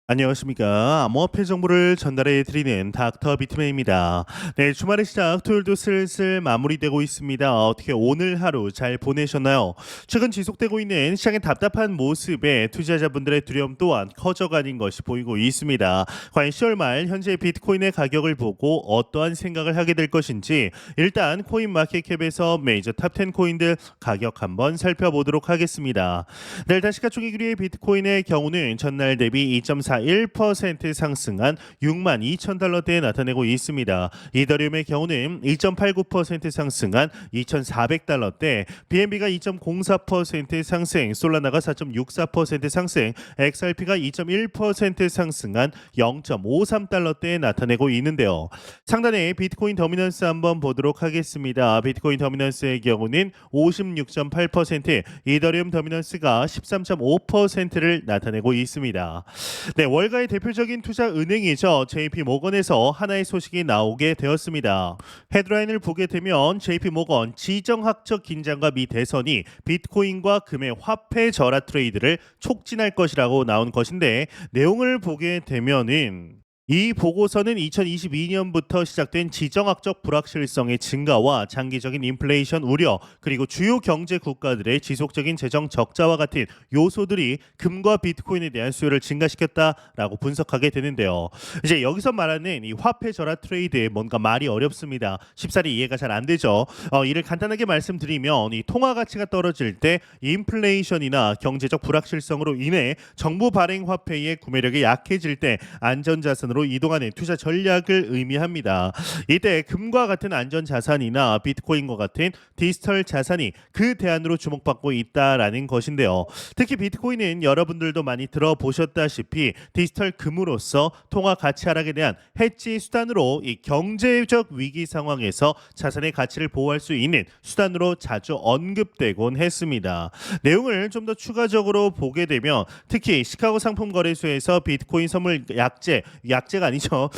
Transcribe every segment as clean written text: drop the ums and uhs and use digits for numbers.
안녕하십니까. 암호화폐 정보를 전달해 드리는 닥터 비트맨입니다. 네, 주말의 시작 토요일도 슬슬 마무리되고 있습니다. 어떻게 오늘 하루 잘 보내셨나요? 최근 지속되고 있는 시장의 답답한 모습에 투자자분들의 두려움 또한 커져가는 것이 보이고 있습니다. 과연 10월 말 현재 비트코인의 가격을 보고 어떠한 생각을 하게 될 것인지 일단 코인마켓캡에서 메이저 탑10 코인들 가격 한번 살펴보도록 하겠습니다. 네, 일단 시가총액 1위의 비트코인의 경우는 전날 대비 2.41% 상승한 62,000달러대에 나타내고 있습니다. 이더리움의 경우는 2.89% 상승한 2,400달러대, BNB가 2.04% 상승, 솔라나가 4.64% 상승, XRP가 2.1% 상승한 0.53달러대에 나타내고 있는데요. 상단에 비트코인 더미넌스 한번 보도록 하겠습니다. 비트코인 더미넌스의 경우는 56.8%, 이더리움 더미넌스가 13.5%를 나타내고 있습니다. 네, 월가의 대표적인 투자 은행이죠. JP 모건에서 하나의 소식이 나오게 되었습니다. 헤드라인을 보게 되면 JP 모건 지정학적 긴장과 미 대선이 비트코인과 금의 화폐 절하 트레이드를 촉진할 것이라고 나온 것인데, 내용을 보게 되면은 이 보고서는 2022년부터 시작된 지정학적 불확실성의 증가와 장기적인 인플레이션 우려, 그리고 주요 경제 국가들의 지속적인 재정 적자와 같은 요소들이 금과 비트코인에 대한 수요를 증가시켰다라고 분석하게 되는데요. 이제 여기서 말하는 이 화폐 절하 트레이드, 뭔가 말이 어렵습니다. 쉽사리 이해가 잘 안 되죠. 이를 간단하게 말씀드리면 이 통화 가치가 떨어질 때 인플레이션이나 경제적 불확실성으로 인해 정부 발행 화폐의 구매력이 약해질 때 안전자산으로 이동하는 투자 전략을 의미합니다. 이때 금과 같은 안전 자산이나 비트코인과 같은 디지털 자산이 그 대안으로 주목받고 있다라는 것인데요. 특히 비트코인은 여러분들도 많이 들어보셨다시피 디지털 금으로서 통화 가치 하락에 대한 해지 수단으로 이 경제적 위기 상황에서 자산의 가치를 보호할 수 있는 수단으로 자주 언급되곤 했습니다. 내용을 좀 더 추가적으로 보게 되면 특히 시카고 상품거래소에서 비트코인 선물 약제가 아니죠.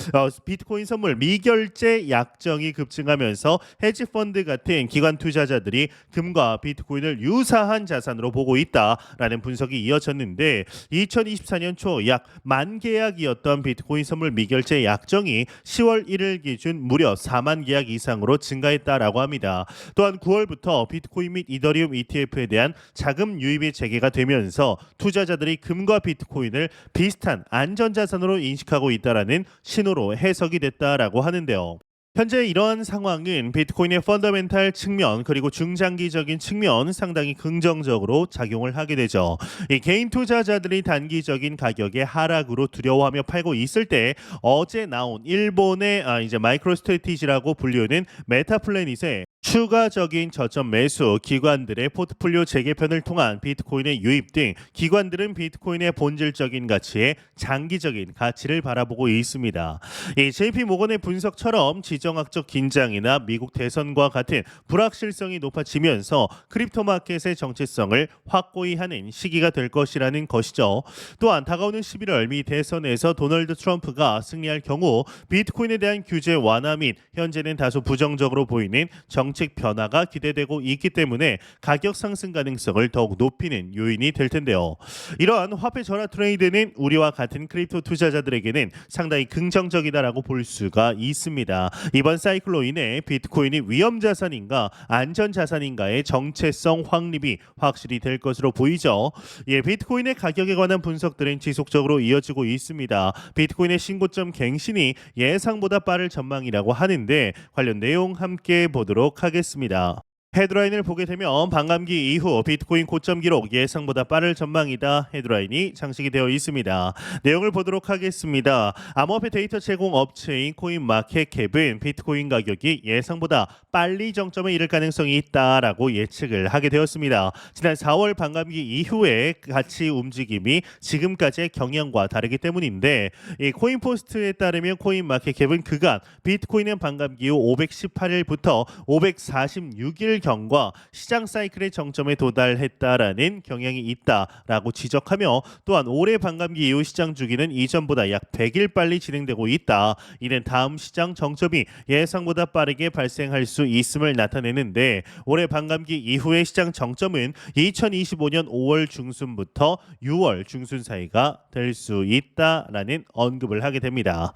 비트코인 선물 미결제 약정이 급증하면서 헤지펀드 같은 기관 투자자들이 금과 비트코인을 유사한 자산으로 보고 있다라는 분석이 이어졌는데, 2024년 초 약 10,000 계약이었던 비트코인 선물 미결제 약정이 10월 1일 기준 무려 40,000 계약 이상으로 증가했다라고 합니다. 또한 9월부터 비트코인 및 이더리움 ETF에 대한 자금 유입이 재개가 되면서 투자자들이 금과 비트코인을 비슷한 안전자산으로 인식하고 있다라는 신호로 해석이 됐다라고 하는데요. 현재 이러한 상황은 비트코인의 펀더멘탈 측면, 그리고 중장기적인 측면 상당히 긍정적으로 작용을 하게 되죠. 이 개인 투자자들이 단기적인 가격의 하락으로 두려워하며 팔고 있을 때 어제 나온 일본의 이제 마이크로 스트래티지라고 불리우는 메타플래닛의 추가적인 저점 매수, 기관들의 포트폴리오 재개편을 통한 비트코인의 유입 등 기관들은 비트코인의 본질적인 가치에 장기적인 가치를 바라보고 있습니다. 이 JP 모건의 분석처럼 지정학적 긴장이나 미국 대선과 같은 불확실성이 높아지면서 크립토 마켓의 정체성을 확고히 하는 시기가 될 것이라는 것이죠. 또한 다가오는 11월 미 대선에서 도널드 트럼프가 승리할 경우 비트코인에 대한 규제 완화 및 현재는 다소 부정적으로 보이는 정책 변화가 기대되고 있기 때문에 가격 상승 가능성을 더욱 높이는 요인이 될 텐데요. 이러한 화폐 절하 트레이드는 우리와 같은 크립토 투자자들에게는 상당히 긍정적이다라고 볼 수가 있습니다. 이번 사이클로 인해 비트코인이 위험 자산인가 안전 자산인가의 정체성 확립이 확실히 될 것으로 보이죠. 비트코인의 가격에 관한 분석들은 지속적으로 이어지고 있습니다. 비트코인의 신고점 갱신이 예상보다 빠를 전망이라고 하는데, 관련 내용 함께 보도록 하겠습니다. 헤드라인을 보게 되면 반감기 이후 비트코인 고점 기록 예상보다 빠를 전망이다, 헤드라인이 장식이 되어 있습니다. 내용을 보도록 하겠습니다. 암호화폐 데이터 제공 업체인 코인마켓캡은 비트코인 가격이 예상보다 빨리 정점에 이를 가능성이 있다라고 예측을 하게 되었습니다. 지난 4월 반감기 이후에 가치 움직임이 지금까지의 경향과 다르기 때문인데, 이 코인포스트에 따르면 코인마켓캡은 그간 비트코인은 반감기 이후 518일부터 546일 실경과 시장 사이클의 정점에 도달했다라는 경향이 있다라고 지적하며 또한 올해 반감기 이후 시장 주기는 이전보다 약 100일 빨리 진행되고 있다. 이는 다음 시장 정점이 예상보다 빠르게 발생할 수 있음을 나타내는데 올해 반감기 이후의 시장 정점은 2025년 5월 중순부터 6월 중순 사이가 될 수 있다라는 언급을 하게 됩니다.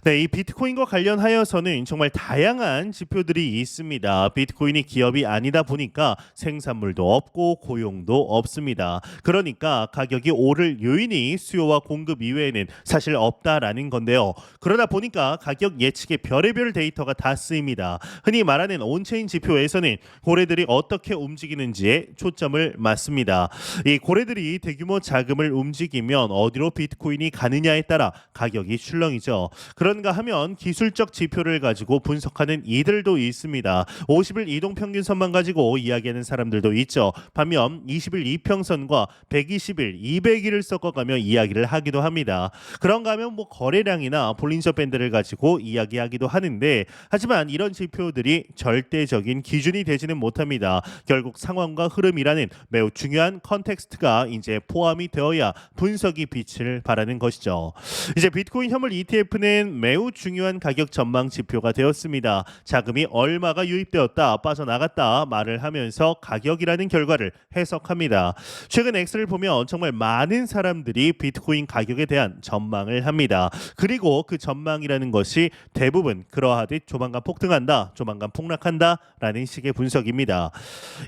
네, 이 비트코인과 관련하여서는 정말 다양한 지표들이 있습니다. 비트코인이 기업이 아니다 보니까 생산물도 없고 고용도 없습니다. 그러니까 가격이 오를 요인이 수요와 공급 이외에는 사실 없다라는 건데요. 그러다 보니까 가격 예측에 별의별 데이터가 다 쓰입니다. 흔히 말하는 온체인 지표에서는 고래들이 어떻게 움직이는지에 초점을 맞습니다. 이 고래들이 대규모 자금을 움직이면 어디로 비트코인이 가느냐에 따라 가격이 출렁이죠. 그런가 하면 기술적 지표를 가지고 분석하는 이들도 있습니다. 50일 이동 평균선만 가지고 이야기하는 사람들도 있죠. 반면 20일 이평선과 120일, 200일을 섞어가며 이야기를 하기도 합니다. 그런가 하면 거래량이나 볼린저 밴드를 가지고 이야기하기도 하는데 하지만 이런 지표들이 절대적인 기준이 되지는 못합니다. 결국 상황과 흐름이라는 매우 중요한 컨텍스트가 이제 포함이 되어야 분석이 빛을 발하는 것이죠. 이제 비트코인 현물 ETF는 매우 중요한 가격 전망 지표가 되었습니다. 자금이 얼마가 유입되었다, 빠져나갔다 말을 하면서 가격이라는 결과를 해석합니다. 최근 엑스를 보면 정말 많은 사람들이 비트코인 가격에 대한 전망을 합니다. 그리고 그 전망이라는 것이 대부분 그러하듯 조만간 폭등한다, 조만간 폭락한다 라는 식의 분석입니다.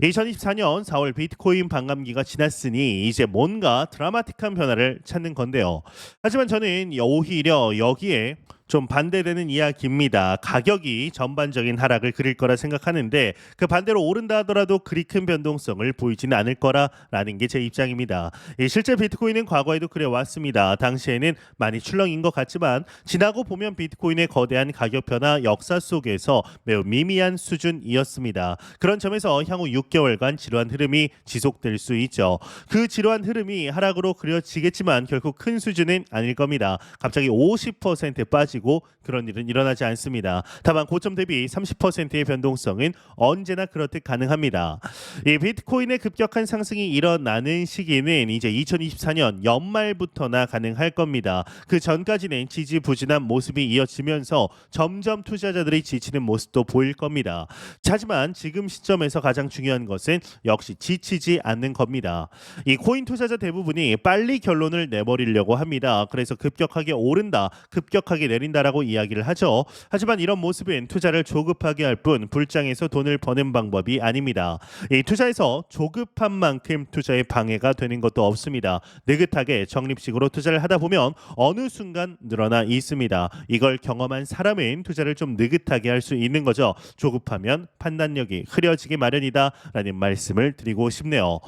2024년 4월 비트코인 반감기가 지났으니 이제 뭔가 드라마틱한 변화를 찾는 건데요. 하지만 저는 오히려 여기에 좀 반대되는 이야기입니다. 가격이 전반적인 하락을 그릴 거라 생각하는데 그 반대로 오른다 하더라도 그리 큰 변동성을 보이지는 않을 거라라는 게 제 입장입니다. 실제 비트코인은 과거에도 그래왔습니다. 당시에는 많이 출렁인 것 같지만 지나고 보면 비트코인의 거대한 가격 변화 역사 속에서 매우 미미한 수준이었습니다. 그런 점에서 향후 6개월간 지루한 흐름이 지속될 수 있죠. 그 지루한 흐름이 하락으로 그려지겠지만 결국 큰 수준은 아닐 겁니다. 갑자기 50% 빠지고 그런 일은 일어나지 않습니다. 다만 고점 대비 30%의 변동성은 언제나 그렇듯 가능합니다. 이 비트코인의 급격한 상승이 일어나는 시기는 이제 2024년 연말부터나 가능할 겁니다. 그 전까지는 지지부진한 모습이 이어지면서 점점 투자자들이 지치는 모습도 보일 겁니다. 하지만 지금 시점에서 가장 중요한 것은 역시 지치지 않는 겁니다. 이 코인 투자자 대부분이 빨리 결론을 내버리려고 합니다. 그래서 급격하게 오른다, 급격하게 내린다라고 이야기를 하죠. 하지만 이런 모습은 투자를 조급하게 할 뿐 불장에서 돈을 버는 방법이 아닙니다. 이 투자에서 조급한 만큼 투자에 방해가 되는 것도 없습니다. 느긋하게 적립식으로 투자를 하다 보면 어느 순간 늘어나 있습니다. 이걸 경험한 사람은 투자를 좀 느긋하게 할 수 있는 거죠. 조급하면 판단력이 흐려지기 마련이다라는 말씀을 드리고 싶네요.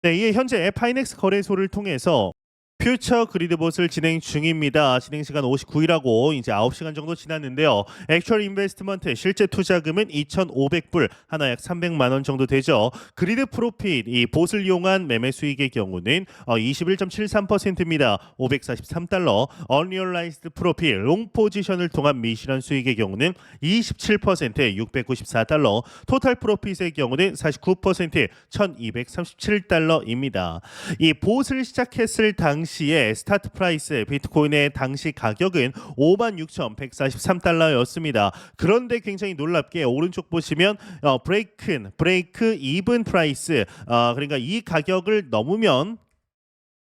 네, 이에 현재 파이넥스 거래소를 통해서 퓨처 그리드봇을 진행 중입니다. 진행 시간 59일하고 이제 9시간 정도 지났는데요. 액츄얼 인베스트먼트 실제 투자금은 2,500불, 하나 약 300만 원 정도 되죠. 그리드 프로핏 이 봇을 이용한 매매 수익의 경우는 21.73%입니다. 543달러. 언리얼라이즈드 프로핏 롱 포지션을 통한 미실현 수익의 경우는 27%, 694달러. 토탈 프로핏의 경우는 49%, 1,237달러입니다. 이 봇을 시작했을 당시에 스타트 프라이스 비트코인의 당시 가격은 56,143달러였습니다. 그런데 굉장히 놀랍게 오른쪽 보시면 브레이크 이븐 프라이스 그러니까 이 가격을 넘으면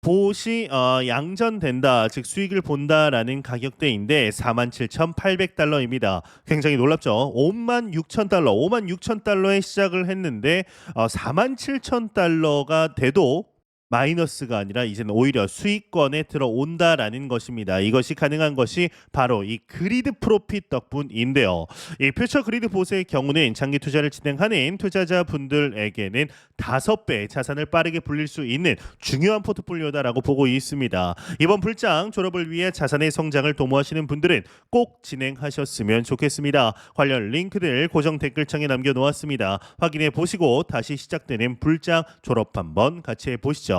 봇이 양전된다, 즉 수익을 본다라는 가격대인데 47,800달러입니다. 굉장히 놀랍죠. 56,000달러, 56,000달러에 시작을 했는데 47,000달러가 돼도 마이너스가 아니라 이제는 오히려 수익권에 들어온다라는 것입니다. 이것이 가능한 것이 바로 이 그리드 프로핏 덕분인데요. 이 퓨처 그리드 봇의 경우는 장기 투자를 진행하는 투자자분들에게는 5배 자산을 빠르게 불릴 수 있는 중요한 포트폴리오다라고 보고 있습니다. 이번 불장 졸업을 위해 자산의 성장을 도모하시는 분들은 꼭 진행하셨으면 좋겠습니다. 관련 링크들 고정 댓글창에 남겨놓았습니다. 확인해 보시고 다시 시작되는 불장 졸업 한번 같이 해보시죠.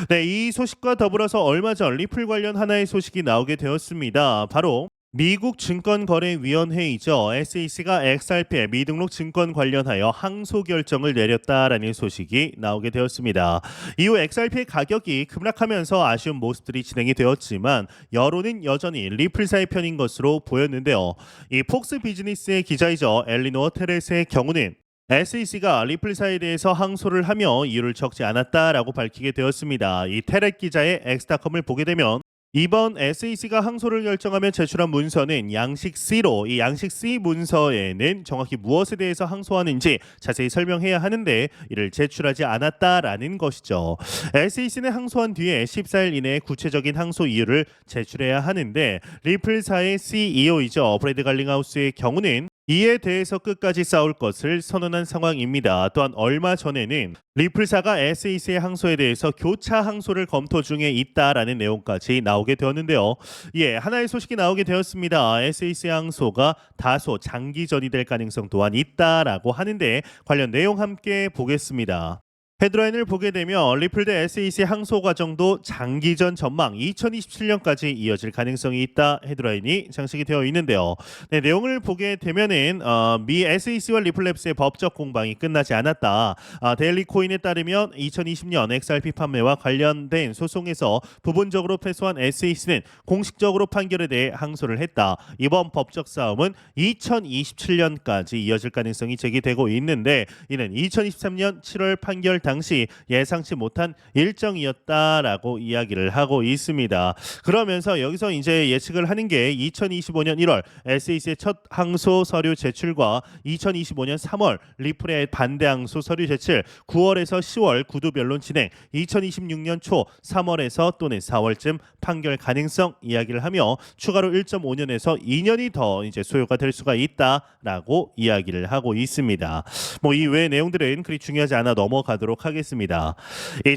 네, 이 소식과 더불어서 얼마 전 리플 관련 하나의 소식이 나오게 되었습니다. 바로 미국 증권거래위원회이죠. SEC가 XRP의 미등록 증권 관련하여 항소 결정을 내렸다라는 소식이 나오게 되었습니다. 이후 XRP의 가격이 급락하면서 아쉬운 모습들이 진행이 되었지만 여론은 여전히 리플사의 편인 것으로 보였는데요. 이 폭스 비즈니스의 기자이죠. 엘리노어 테레스의 경우는 SEC가 리플사에 대해서 항소를 하며 이유를 적지 않았다라고 밝히게 되었습니다. 이 테렛 기자의 엑스닷컴을 보게 되면 이번 SEC가 항소를 결정하며 제출한 문서는 양식 C로, 이 양식 C 문서에는 정확히 무엇에 대해서 항소하는지 자세히 설명해야 하는데 이를 제출하지 않았다라는 것이죠. SEC는 항소한 뒤에 14일 이내에 구체적인 항소 이유를 제출해야 하는데 리플사의 CEO이죠. 브래드 갈링하우스의 경우는 이에 대해서 끝까지 싸울 것을 선언한 상황입니다. 또한 얼마 전에는 리플사가 SEC의 항소에 대해서 교차 항소를 검토 중에 있다라는 내용까지 나오게 되었는데요. 하나의 소식이 나오게 되었습니다. SEC 항소가 다소 장기전이 될 가능성 또한 있다라고 하는데 관련 내용 함께 보겠습니다. 헤드라인을 보게 되면 리플 대 SEC 항소 과정도 장기전 전망 2027년까지 이어질 가능성이 있다 헤드라인이 장식이 되어 있는데요. 내용을 보게 되면은 미 SEC와 리플랩스의 법적 공방이 끝나지 않았다. 데일리 코인에 따르면 2020년 XRP 판매와 관련된 소송에서 부분적으로 패소한 SEC는 공식적으로 판결에 대해 항소를 했다. 이번 법적 싸움은 2027년까지 이어질 가능성이 제기되고 있는데 이는 2023년 7월 판결 당시 예상치 못한 일정이었다라고 이야기를 하고 있습니다. 그러면서 여기서 이제 예측을 하는 게 2025년 1월 SEC의 첫 항소 서류 제출과 2025년 3월 리플의 반대 항소 서류 제출, 9월에서 10월 구두 변론 진행, 2026년 초 3월에서 또는 4월쯤 판결 가능성 이야기를 하며 추가로 1.5년에서 2년이 더 이제 소요가 될 수가 있다라고 이야기를 하고 있습니다. 이 외의 내용들은 그리 중요하지 않아 넘어가도록 하겠습니다.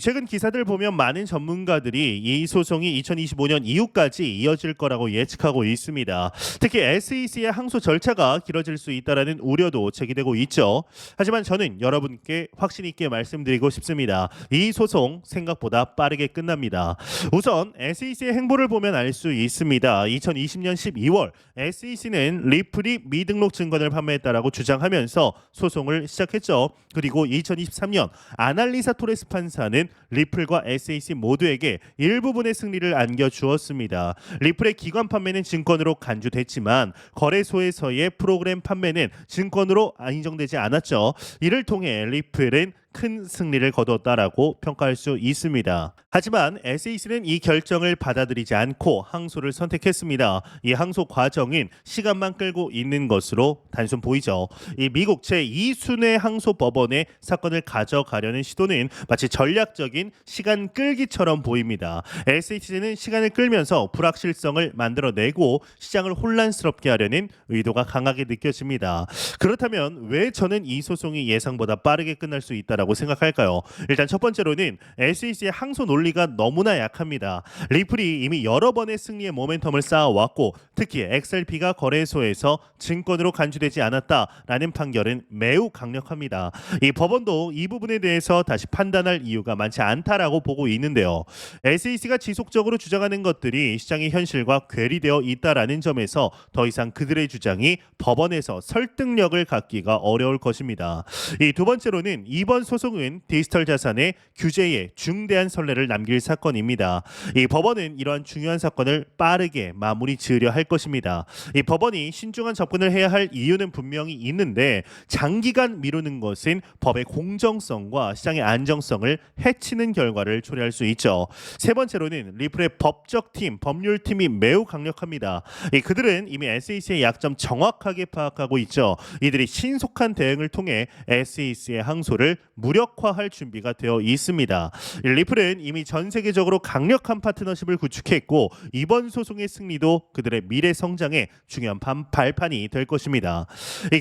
최근 기사들 보면 많은 전문가들이 이 소송이 2025년 이후까지 이어질 거라고 예측하고 있습니다. 특히 SEC의 항소 절차가 길어질 수 있다라는 우려도 제기되고 있죠. 하지만 저는 여러분께 확신 있게 말씀드리고 싶습니다. 이 소송 생각보다 빠르게 끝납니다. 우선 SEC의 행보를 보면 알 수 있습니다. 2020년 12월 SEC는 리플이 미등록 증권을 판매했다라고 주장하면서 소송을 시작했죠. 그리고 2023년 아날리사 토레스 판사는 리플과 SEC 모두에게 일부분의 승리를 안겨주었습니다. 리플의 기관 판매는 증권으로 간주됐지만 거래소에서의 프로그램 판매는 증권으로 인정되지 않았죠. 이를 통해 리플은 큰 승리를 거뒀다라고 평가할 수 있습니다. 하지만 SEC는 이 결정을 받아들이지 않고 항소를 선택했습니다. 이 항소 과정은 시간만 끌고 있는 것으로 단순 보이죠. 이 미국 제2순회 항소 법원에 사건을 가져가려는 시도는 마치 전략적인 시간 끌기처럼 보입니다. SEC는 시간을 끌면서 불확실성을 만들어내고 시장을 혼란스럽게 하려는 의도가 강하게 느껴집니다. 그렇다면 왜 저는 이 소송이 예상보다 빠르게 끝날 수 있다라고 생각할까요? 일단 첫 번째로는 SEC의 항소 논리가 너무나 약합니다. 리플이 이미 여러 번의 승리의 모멘텀을 쌓아왔고 특히 XRP가 거래소에서 증권으로 간주되지 않았다라는 판결은 매우 강력합니다. 이 법원도 이 부분에 대해서 다시 판단할 이유가 많지 않다라고 보고 있는데요. SEC가 지속적으로 주장하는 것들이 시장의 현실과 괴리되어 있다라는 점에서 더 이상 그들의 주장이 법원에서 설득력을 갖기가 어려울 것입니다. 이 두 번째로는 이번 소송은 디지털 자산의 규제에 중대한 선례를 남길 사건입니다. 이 법원은 이러한 중요한 사건을 빠르게 마무리 지으려 할 것입니다. 이 법원이 신중한 접근을 해야 할 이유는 분명히 있는데 장기간 미루는 것은 법의 공정성과 시장의 안정성을 해치는 결과를 초래할 수 있죠. 세 번째로는 리플의 법적 팀, 법률팀이 매우 강력합니다. 그들은 이미 SEC의 약점 정확하게 파악하고 있죠. 이들이 신속한 대응을 통해 SEC의 항소를 무력화할 준비가 되어 있습니다. 리플은 이미 전 세계적으로 강력한 파트너십을 구축했고 이번 소송의 승리도 그들의 미래 성장에 중요한 발판이 될 것입니다.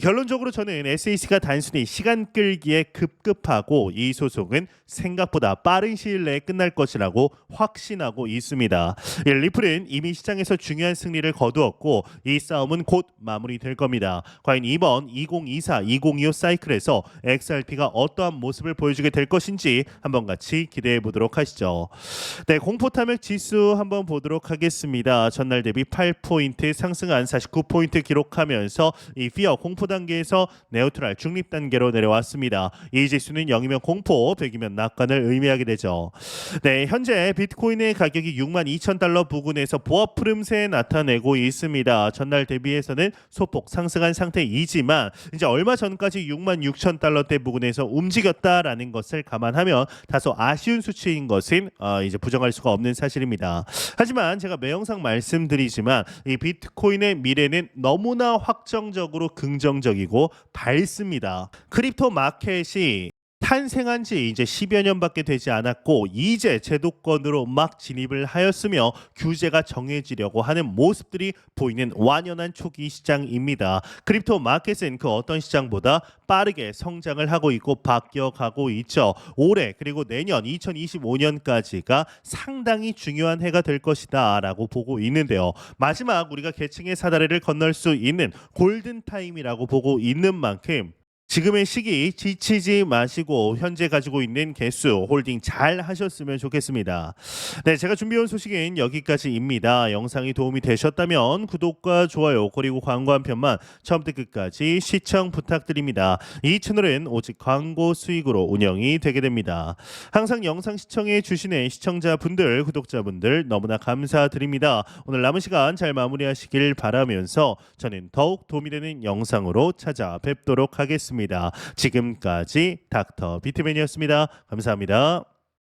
결론적으로 저는 SEC가 단순히 시간 끌기에 급급하고 이 소송은 생각보다 빠른 시일 내에 끝날 것이라고 확신하고 있습니다. 리플은 이미 시장에서 중요한 승리를 거두었고 이 싸움은 곧 마무리될 겁니다. 과연 이번 2024-2025 사이클에서 XRP가 어떠한 모습을 보여주게 될 것인지 한번 같이 기대해 보도록 하시죠. 네, 공포 탐욕 지수 한번 보도록 하겠습니다. 전날 대비 8포인트 상승한 49포인트 기록하면서 이 피어 공포 단계에서 네오트럴 중립 단계로 내려왔습니다. 이 지수는 0이면 공포, 100이면 낙관을 의미하게 되죠. 네, 현재 비트코인의 가격이 62,000달러 부근에서 보합 흐름세 나타내고 있습니다. 전날 대비해서는 소폭 상승한 상태이지만 이제 얼마 전까지 66,000달러대 부근에서 움직였다라는 것을 감안하면 다소 아쉬운 수치인 것은 이제 부정할 수가 없는 사실입니다. 하지만 제가 매 영상 말씀드리지만 이 비트코인의 미래는 너무나 확정적으로 긍정적이고 밝습니다. 크립토 마켓이 탄생한 지 이제 10여 년밖에 되지 않았고 이제 제도권으로 막 진입을 하였으며 규제가 정해지려고 하는 모습들이 보이는 완연한 초기 시장입니다. 크립토 마켓은 그 어떤 시장보다 빠르게 성장을 하고 있고 바뀌어가고 있죠. 올해 그리고 내년 2025년까지가 상당히 중요한 해가 될 것이다 라고 보고 있는데요. 마지막 우리가 계층의 사다리를 건널 수 있는 골든타임이라고 보고 있는 만큼 지금의 시기 지치지 마시고 현재 가지고 있는 개수 홀딩 잘 하셨으면 좋겠습니다. 네, 제가 준비해온 소식은 여기까지입니다. 영상이 도움이 되셨다면 구독과 좋아요 그리고 광고 한 편만 처음부터 끝까지 시청 부탁드립니다. 이 채널은 오직 광고 수익으로 운영이 되게 됩니다. 항상 영상 시청해 주시는 시청자분들, 구독자분들 너무나 감사드립니다. 오늘 남은 시간 잘 마무리하시길 바라면서 저는 더욱 도움이 되는 영상으로 찾아뵙도록 하겠습니다. 지금까지 닥터 비트맨이었습니다. 감사합니다.